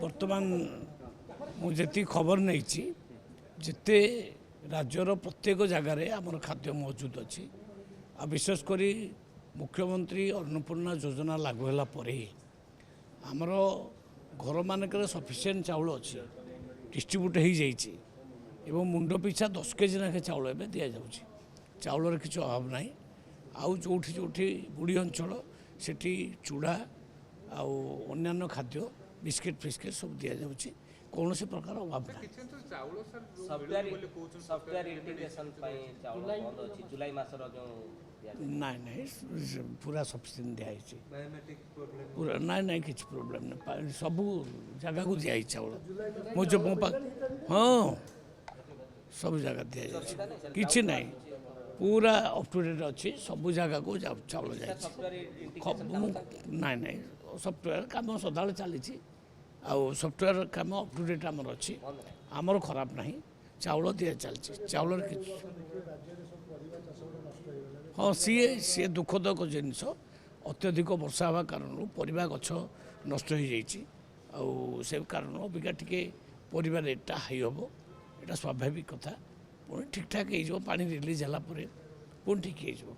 बर्तमान मुझे खबर नहीं जिते राज्यर प्रत्येक जगार आमर खाद्य मौजूद अच्छी आ विशेषकर मुख्यमंत्री अन्नपूर्णा योजना लागू होला परे आमर घर मानक सफिशिएंट चाउल अच्छी डिस्ट्रीब्यूट हो जाइए एवं मुंड पिछा 10 केजी नाखे चाउल एवं दि जाऊँगी चाउल किसी अभाव ना आउ जो बुढ़ी अंचल से चूड़ा आन्य खाद्य बिस्किट फिस्किट सब दि जाऊँगी कौन से प्रकार अभाव ना ना पूरा सफिशिएंट दिखाई पूरा ना ना किसी प्रोब्लेम ना सब जगह को दिखाई चाउल मो जो मो हाँ सब जगह दि जाए कि ना पूरा अप टू डेट अच्छी सब जगह को चाउल जाए ना ना सफ्टवेयर कम सदा चली सफ्टवेयर कम अप टू डेट आमर अच्छी आमर खराब ना चाउल दि चलती चाउल हाँ सी दुखदक जिनस अत्यधिक वर्षा हवा कारण परिवा गछ नष्ट हो जाइए से कारण अबिका टिके परिवा रेटा हाई हम यहाँ स्वाभाविक कथा पुणी ठीक ठाक हो पानी रिलीज है पुणी ठीक हो